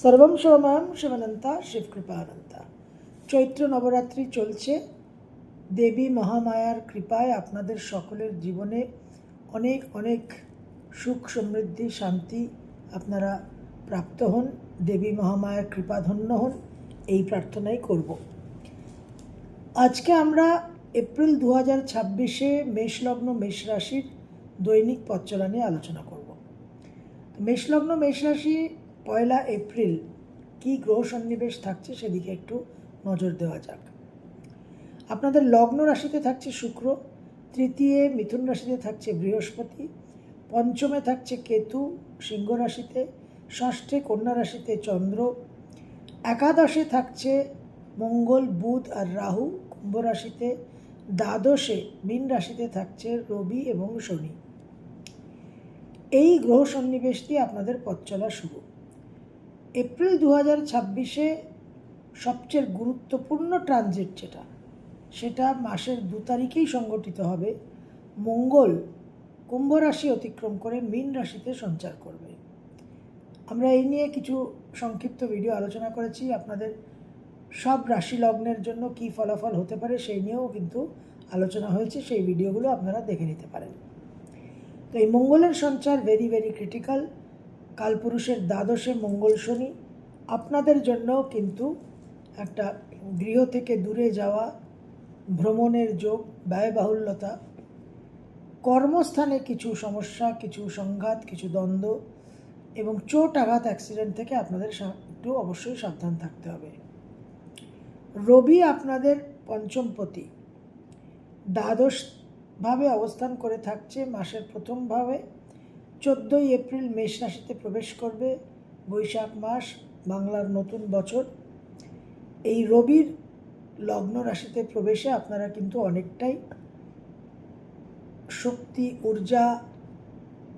সর্বম শিবময়ম শিবানন্তা শিবকৃপানন্তা। চৈত্র নবরাত্রি চলছে। দেবী মহামায়ার কৃপায় আপনাদের সকলের জীবনে অনেক অনেক সুখ সমৃদ্ধি শান্তি আপনারা প্রাপ্ত হন, দেবী মহামায়ার কৃপাধন্য হন, এই প্রার্থনাই করব। আজকে আমরা এপ্রিল 2026-এ মেষলগ্ন মেষ রাশির দৈনিক পথচলা নিয়ে আলোচনা করব। মেষলগ্ন মেষ রাশি 1 এপ্রিল কি গ্রহ সন্নিবেশ থাকছে সেদিকে একটু নজর দেওয়া যাক। আপনাদের লগ্ন রাশিতে থাকছে শুক্র, তৃতীয় মিথুন রাশিতে থাকছে বৃহস্পতি, পঞ্চমে থাকছে কেতু সিংহ রাশিতে, ষষ্ঠে কন্যা রাশিতে চন্দ্র, একাদশে থাকছে মঙ্গল বুধ আর রাহু কুম্ভ রাশিতে, দ্বাদশে মীন রাশিতে থাকছে রবি এবং শনি। এই গ্রহ সন্নিবেশ দিয়ে আপনাদের পথ চলা শুরু। এপ্রিল 2026-এ সবচেয়ে গুরুত্বপূর্ণ ট্রানজিট সেটা মাসের 2 তারিখেই সংগঠিত হবে। মঙ্গল কুম্ভ রাশি অতিক্রম করে মীন রাশিতে সঞ্চার করবে। আমরা এই নিয়ে কিছু সংক্ষিপ্ত ভিডিও আলোচনা করেছি। আপনাদের সব রাশি লগ্নের জন্য কী ফলাফল হতে পারে সেই নিয়েও কিন্তু আলোচনা হয়েছে, সেই ভিডিওগুলো আপনারা দেখে নিতে পারেন। তো এই মঙ্গলের সঞ্চার ভেরি ভেরি ক্রিটিক্যাল। কালপুরুষের দ্বাদশে মঙ্গল শনি আপনাদের জন্যও কিন্তু একটা গৃহ থেকে দূরে যাওয়া, ভ্রমণের যোগ, ব্যয়বাহুল্যতা, কর্মস্থানে কিছু সমস্যা, কিছু সংঘাত, কিছু দ্বন্দ্ব এবং চোট আঘাত অ্যাক্সিডেন্ট থেকে আপনাদের একটু অবশ্যই সাবধান থাকতে হবে। রবি আপনাদের পঞ্চমপতি দ্বাদশভাবে অবস্থান করে থাকছে মাসের প্রথমভাবে। 14 এপ্রিল মেষ রাশিতে প্রবেশ করবে। বৈশাখ মাস, বাংলার নতুন বছর। এই রবির লগ্ন রাশিতে প্রবেশে আপনারা কিন্তু অনেকটাই শক্তি, ঊর্জা,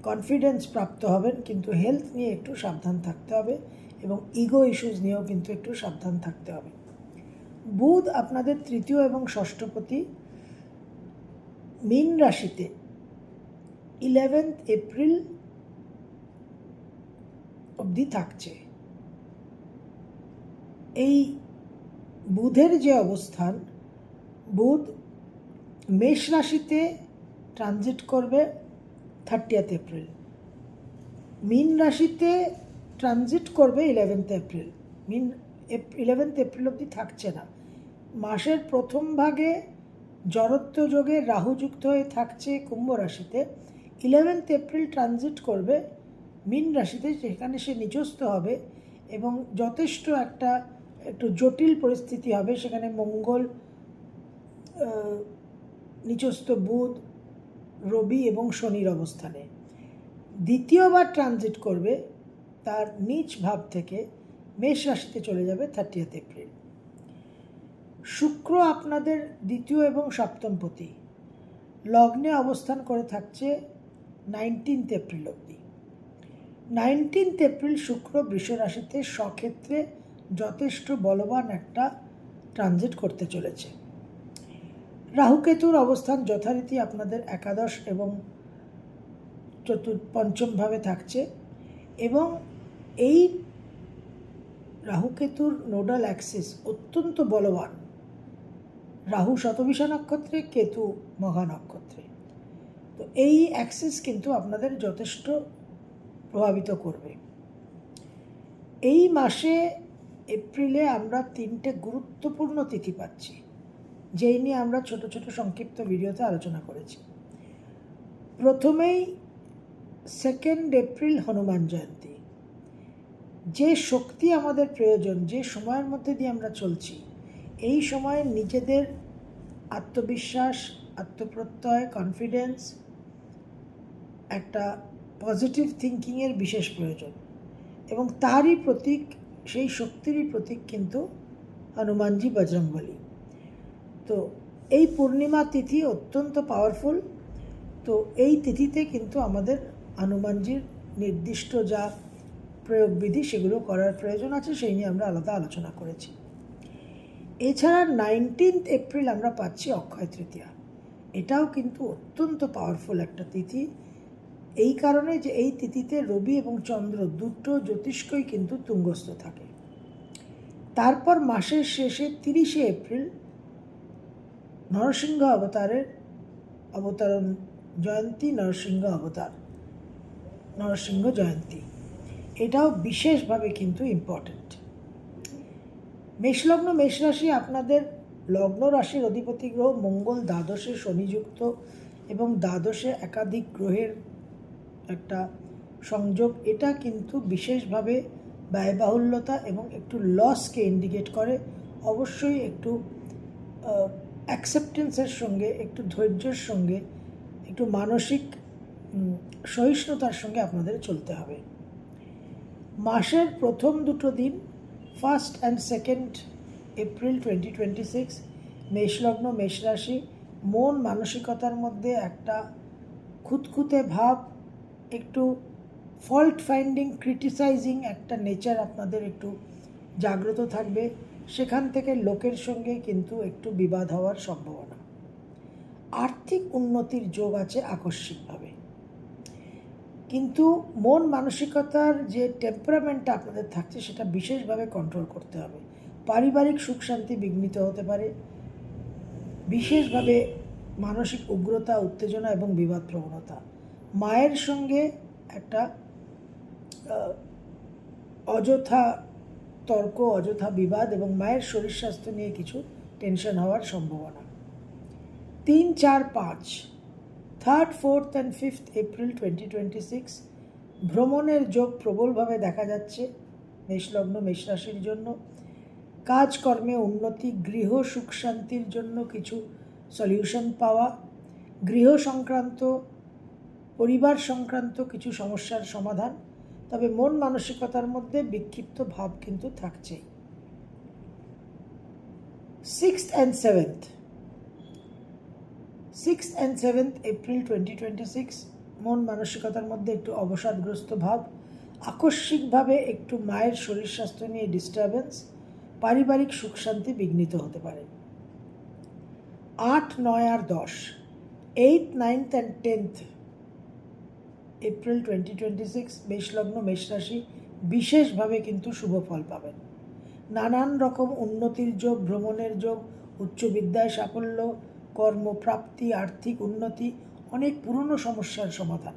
কনফিডেন্স প্রাপ্ত হবেন, কিন্তু হেলথ নিয়ে একটু সাবধান থাকতে হবে এবং ইগো ইস্যুজ নিয়েও কিন্তু একটু সাবধান থাকতে হবে। বুধ আপনাদের তৃতীয় এবং ষষ্ঠপতি মীন রাশিতে 11 এপ্রিল অবধি থাকছে। এই বুধের যে অবস্থান, বুধ মেষ রাশিতে ট্রানজিট করবে 30 এপ্রিল, মীন রাশিতে ট্রানজিট করবে 11 এপ্রিল। 11 এপ্রিল অবধি থাকছে না। মাসের প্রথম ভাগে জড়ত্ব যোগে রাহু যুক্ত হয়ে থাকছে কুম্ভ রাশিতে। 11 এপ্রিল ট্রানজিট করবে মীন রাশিতে, যেখানে সে নিচস্থ হবে এবং যথেষ্ট একটু জটিল পরিস্থিতি হবে। সেখানে মঙ্গল, নিচস্থ বুধ, রবি এবং শনির অবস্থানে। দ্বিতীয়বার ট্রানজিট করবে তার নিচ ভাব থেকে মেষ রাশিতে চলে যাবে 30 এপ্রিল। শুক্র আপনাদের দ্বিতীয় এবং সপ্তমপতি লগ্নে অবস্থান করে থাকছে 19 এপ্রিল অবধি। 19 এপ্রিল শুক্র বৃষ রাশিতে স্বক্ষেত্রে যথেষ্ট বলবান একটা ট্রানজিট করতে চলেছে। রাহুকেতুর অবস্থান যথারীতি আপনাদের একাদশ এবং পঞ্চমভাবে থাকছে এবং এই রাহুকেতুর নোডাল অ্যাক্সিস অত্যন্ত বলবান। রাহু শতবিশা নক্ষত্রে, কেতু মঘা নক্ষত্রে। তো এই অ্যাক্সিস কিন্তু আপনাদের যথেষ্ট প্রভাবিত করবে। এই মাসে এপ্রিলে আমরা 3টে গুরুত্বপূর্ণ তিথি পাচ্ছি, যেই নিয়ে আমরা ছোট ছোট সংক্ষিপ্ত ভিডিওতে আলোচনা করেছি। প্রথমেই 2 এপ্রিল হনুমান জয়ন্তী। যে শক্তি আমাদের প্রয়োজন, যে সময়ের মধ্যে দিয়ে আমরা চলছি, এই সময়ে নিজেদের আত্মবিশ্বাস, আত্মপ্রত্যয়, কনফিডেন্স, একটা পজিটিভ থিঙ্কিংয়ের বিশেষ প্রয়োজন এবং তারই প্রতীক, সেই শক্তিরই প্রতীক কিন্তু হনুমানজি, বজরংবলী। তো এই পূর্ণিমা তিথি অত্যন্ত পাওয়ারফুল। তো এই তিথিতে কিন্তু আমাদের হনুমানজির নির্দিষ্ট যা প্রয়োগবিধি সেগুলো করার প্রয়োজন আছে, সেই নিয়ে আমরা আলাদা আলোচনা করেছি। এছাড়া 19 এপ্রিল আমরা পাচ্ছি অক্ষয় তৃতীয়া। এটাও কিন্তু অত্যন্ত পাওয়ারফুল একটা তিথি। এই কারণে যে এই তিথিতে রবি এবং চন্দ্র দুটো জ্যোতিষ্কই কিন্তু তুঙ্গস্থ থাকে। তারপর মাসের শেষে 30শে এপ্রিল নরসিংহ অবতারণ জয়ন্তী, নরসিংহ জয়ন্তী, এটাও বিশেষভাবে কিন্তু ইম্পর্ট্যান্ট। মেষলগ্ন মেষ রাশি, আপনাদের লগ্ন রাশির অধিপতি গ্রহ মঙ্গল দ্বাদশে শনিযুক্ত এবং দ্বাদশে একাধিক গ্রহের একটা সংযোগ। এটা কিন্তু বিশেষভাবে ব্যয়বাহুল্যতা এবং একটু লসকে ইন্ডিকেট করে। অবশ্যই একটু অ্যাকসেপ্টেন্সের সঙ্গে, একটু ধৈর্যের সঙ্গে, একটু মানসিক সহিষ্ণুতার সঙ্গে আপনাদের চলতে হবে। মাসের প্রথম দুটো দিন 1 and 2 এপ্রিল 2026 মেষলগ্ন মেষ রাশি, মন মানসিকতার মধ্যে একটা খুঁতখুঁতে ভাব, একটু ফল্ট ফাইন্ডিং, ক্রিটিসাইজিং একটা নেচার আপনাদের একটু জাগ্রত থাকবে। সেখান থেকে লোকের সঙ্গে কিন্তু একটু বিবাদ হওয়ার সম্ভাবনা। আর্থিক উন্নতির যোগ আছে আকস্মিকভাবে, কিন্তু মন মানসিকতার যে টেম্পারামেন্টটা আপনাদের থাকছে সেটা বিশেষভাবে কন্ট্রোল করতে হবে। পারিবারিক সুখ শান্তি বিঘ্নিত হতে পারে, বিশেষভাবে মানসিক উগ্রতা, উত্তেজনা এবং বিবাদ প্রবণতা। মায়ের সঙ্গে একটা অযথা তর্ক, অযথা বিবাদ এবং মায়ের শরীর স্বাস্থ্য নিয়ে কিছু টেনশন হওয়ার সম্ভাবনা। 3, 4, 5 3rd, 4th and 5th April 2026 ভ্রমণের যোগ প্রবলভাবে দেখা যাচ্ছে মেষলগ্ন মেষ রাশির জন্য। কাজকর্মে উন্নতি, গৃহ সুখ শান্তির জন্য কিছু সলিউশন পাওয়া, গৃহ সংক্রান্ত, পরিবার সংক্রান্ত কিছু সমস্যার সমাধান। তবে মন মানসিকতার মধ্যে বিক্ষিপ্ত ভাব কিন্তু থাকছেই। 6th and 7th এপ্রিল 2026 মন মানসিকতার মধ্যে একটু অবসাদগ্রস্ত ভাব, আকস্মিকভাবে একটু মায়ের শরীর স্বাস্থ্য নিয়ে ডিস্টারবেন্স, পারিবারিক সুখ শান্তি বিঘ্নিত হতে পারে। 8, 9 আর 10 8th, 9th and 10th April 2026 মেষলগ্ন মেষ রাশি বিশেষভাবে কিন্তু শুভ ফল পাবেন। নানান রকম উন্নতির যোগ, ভ্রমণের যোগ, উচ্চ বিদ্যায় সাফল্য, কর্মপ্রাপ্তি, আর্থিক উন্নতি, অনেক পুরনো সমস্যার সমাধান।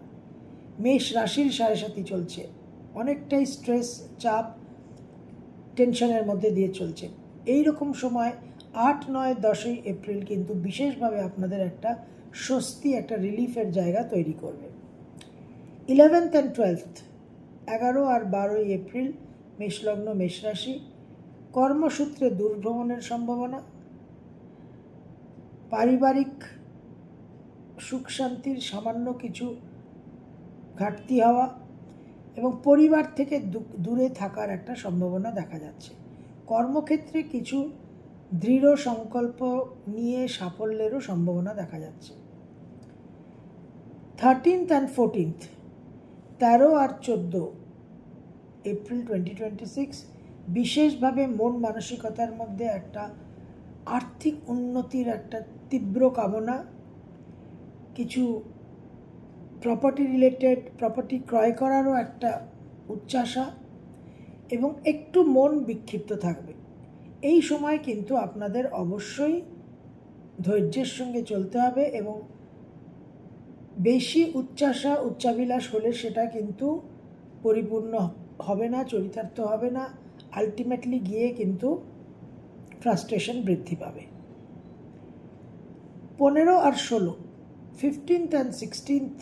মেষ রাশির 7.5 চলছে, অনেকটাই স্ট্রেস, চাপ, টেনশনের মধ্যে দিয়ে চলছে। এই রকম সময় 8, 9, 10 এপ্রিল কিন্তু বিশেষভাবে আপনাদের একটা স্বস্তি, একটা রিলিফের জায়গা তৈরি করবে। 11th and 12th 11 R 12 April মেষলগ্ন মেষ রাশি, কর্মসূত্রে দূরভ্রমণের সম্ভাবনা, পারিবারিক সুখ শান্তির সামান্য কিছু ঘাটতি হওয়া এবং পরিবার থেকে দূরে থাকার একটা সম্ভাবনা দেখা যাচ্ছে। কর্মক্ষেত্রে কিছু দৃঢ় সংকল্প নিয়ে সাফল্যেরও সম্ভাবনা দেখা যাচ্ছে। 13th and 14th 13 R 14 April 2026 বিশেষভাবে মন মানসিকতার মধ্যে একটা আর্থিক উন্নতির একটা তীব্র কামনা, কিছু প্রপার্টি ক্রয় করারও একটা উচ্চাশা এবং একটু মন বিক্ষিপ্ত থাকবে। এই সময় কিন্তু আপনাদের অবশ্যই ধৈর্যের সঙ্গে চলতে হবে এবং বেশি উচ্চাশা, উচ্চাভিলাষ হলে সেটা কিন্তু পরিপূর্ণ হবে না, চরিতার্থ হবে না, আলটিমেটলি গিয়ে কিন্তু ফ্রাস্ট্রেশন বৃদ্ধি পাবে। 15 আর 16 15th and 16th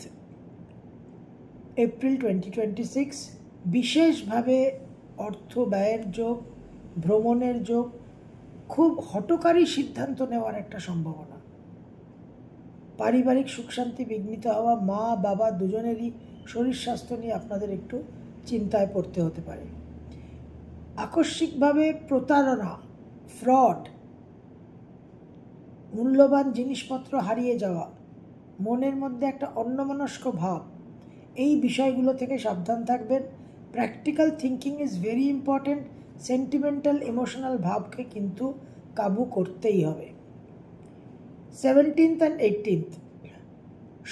এপ্রিল 2026 বিশেষভাবে অর্থ ব্যয়ের যোগ, ভ্রমণের যোগ, খুব হঠকারী সিদ্ধান্ত নেওয়ার একটা সম্ভাবনা, পারিবারিক সুখ শান্তি বিঘ্নিত হওয়া, মা বাবা দুজনেরই শরীর স্বাস্থ্য নিয়ে আপনাদের একটু চিন্তায় পড়তে হতে পারে। আকস্মিকভাবে প্রতারণা, ফ্রড, মূল্যবান জিনিসপত্র হারিয়ে যাওয়া, মনের মধ্যে একটা অন্যমনস্ক ভাব, এই বিষয়গুলো থেকে সাবধান থাকবেন। Practical thinking is very important. Sentimental emotional ভাবকে কিন্তু কাবু করতেই হবে। 17th and 18th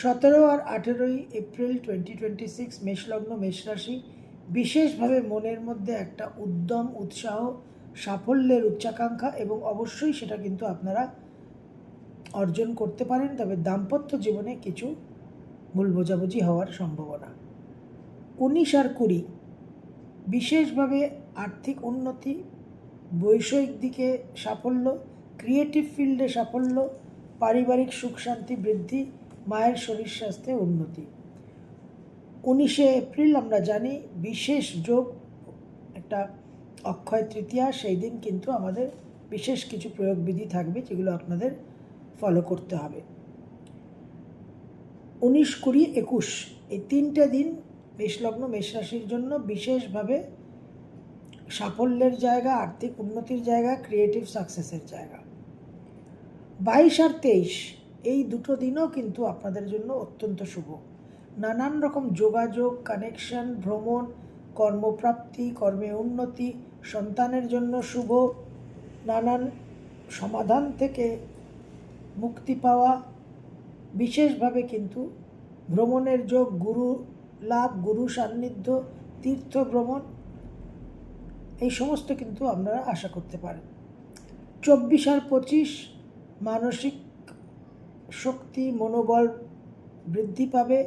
17 R 18 April 2026 মেষলগ্ন মেষ রাশি, বিশেষভাবে মনের মধ্যে একটা উদ্যম, উৎসাহ, সাফল্যের উচ্চাকাঙ্ক্ষা, এবং অবশ্যই সেটা কিন্তু আপনারা অর্জন করতে পারেন। তবে দাম্পত্য জীবনে কিছু ভুল বোঝাবুঝি হওয়ার সম্ভাবনা। 19 আর 20 বিশেষভাবে আর্থিক উন্নতি, বৈষয়িক দিকে সাফল্য, ক্রিয়েটিভ ফিল্ডে সাফল্য, পারিবারিক সুখ শান্তি বৃদ্ধি, মায়ের শরীর স্বাস্থ্যে উন্নতি। 19 এপ্রিল আমরা জানি বিশেষ যোগ, একটা অক্ষয় তৃতীয়া, সেই দিন কিন্তু আমাদের বিশেষ কিছু প্রয়োগবিধি থাকবে যেগুলো আপনাদের ফলো করতে হবে। 19, 20, 21 এই 3টে দিন মেষলগ্ন মেষ রাশির জন্য বিশেষভাবে সাফল্যের জায়গা, আর্থিক উন্নতির জায়গা, ক্রিয়েটিভ সাকসেসের জায়গা। 22 আর 23 এই দুটো দিনও কিন্তু আপনাদের জন্য অত্যন্ত শুভ। নানান রকম যোগাযোগ, কানেকশন, ভ্রমণ, কর্মপ্রাপ্তি, কর্মে উন্নতি, সন্তানের জন্য শুভ, নানান সমাধান থেকে মুক্তি পাওয়া, বিশেষভাবে কিন্তু ভ্রমণের যোগ, গুরু লাভ, গুরু সান্নিধ্য, তীর্থ ভ্রমণ, এই সমস্ত কিন্তু আপনারা আশা করতে পারেন। 24 আর 25 মানসিক শক্তি, মনোবল বৃদ্ধি পাবে,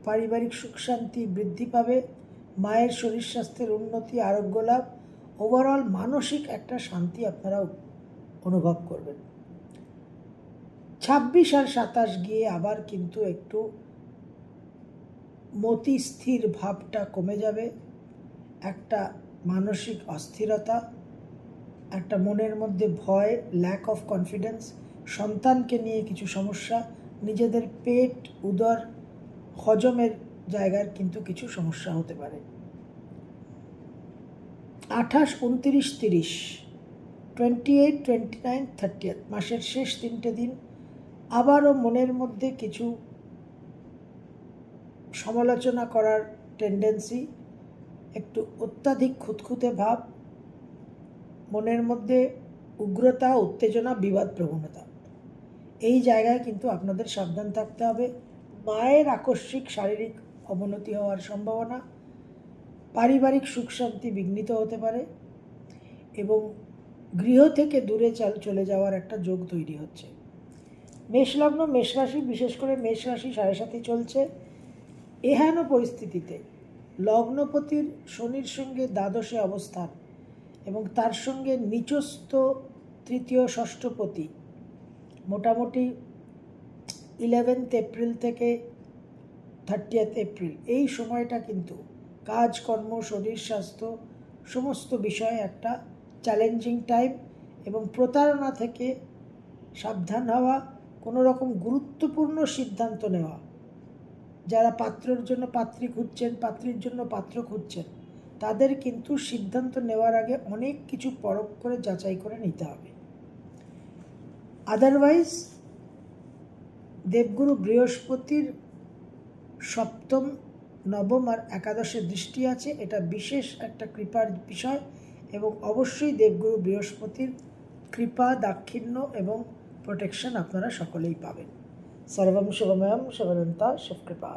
পারিবারিক সুখ শান্তি বৃদ্ধি পাবে, মায়ের শরীর স্বাস্থ্যের উন্নতি, আরোগ্য লাভ, ওভারঅল মানসিক একটা শান্তি আপনারা অনুভব করবেন। 26 আর 27 গিয়ে আবার কিন্তু একটু মতি স্থির ভাবটা কমে যাবে, একটা মানসিক অস্থিরতা, একটা মনের মধ্যে ভয়, ল্যাক অফ কনফিডেন্স, সন্তানকে নিয়ে কিছু সমস্যা, নিজেদের পেট, উদর, হজমের জায়গার কিন্তু কিছু সমস্যা হতে পারে। 28, 29, 30, 28, 29, 30 মাসের শেষ 3টে দিন আবারও মনের মধ্যে কিছু সমালোচনা করার টেন্ডেন্সি, একটু অত্যাধিক খুঁতখুঁতে ভাব, মনের মধ্যে উগ্রতা, উত্তেজনা, বিবাদ প্রবণতা, এই জায়গায় কিন্তু আপনাদের সাবধান থাকতে হবে। মায়ের আকস্মিক শারীরিক অবনতি হওয়ার সম্ভাবনা, পারিবারিক সুখ শান্তি বিঘ্নিত হতে পারে, এবং গৃহ থেকে দূরে চলে যাওয়ার একটা যোগ তৈরি হচ্ছে। মেষলগ্ন মেষ রাশি, বিশেষ করে মেষ রাশি 7.5 চলছে। এহেন পরিস্থিতিতে লগ্নপতির শনির সঙ্গে দ্বাদশে অবস্থান এবং তার সঙ্গে নিচস্থ তৃতীয় ষষ্ঠপতি মোটামুটি 11 এপ্রিল থেকে 30 এপ্রিল, এই সময়টা কিন্তু কাজকর্ম, শরীর স্বাস্থ্য সমস্ত বিষয়ে একটা চ্যালেঞ্জিং টাইম, এবং প্রতারণা থেকে সাবধান হওয়া, কোনো রকম গুরুত্বপূর্ণ সিদ্ধান্ত নেওয়া, যারা পাত্রের জন্য পাত্রী খুঁজছেন, পাত্রীর জন্য পাত্র খুঁজছেন, তাদের কিন্তু সিদ্ধান্ত নেওয়ার আগে অনেক কিছু পরখ করে যাচাই করে নিতে হবে। আদারওয়াইজ দেবগুরু বৃহস্পতির সপ্তম, নবম আর একাদশের দৃষ্টি আছে, এটা বিশেষ একটা কৃপার বিষয়, এবং অবশ্যই দেবগুরু বৃহস্পতির কৃপা, দাক্ষিণ্য এবং প্রোটেকশন আপনারা সকলেই পাবেন। সর্বম শুভময়ম, শুভদন্তা, শুভকৃপা।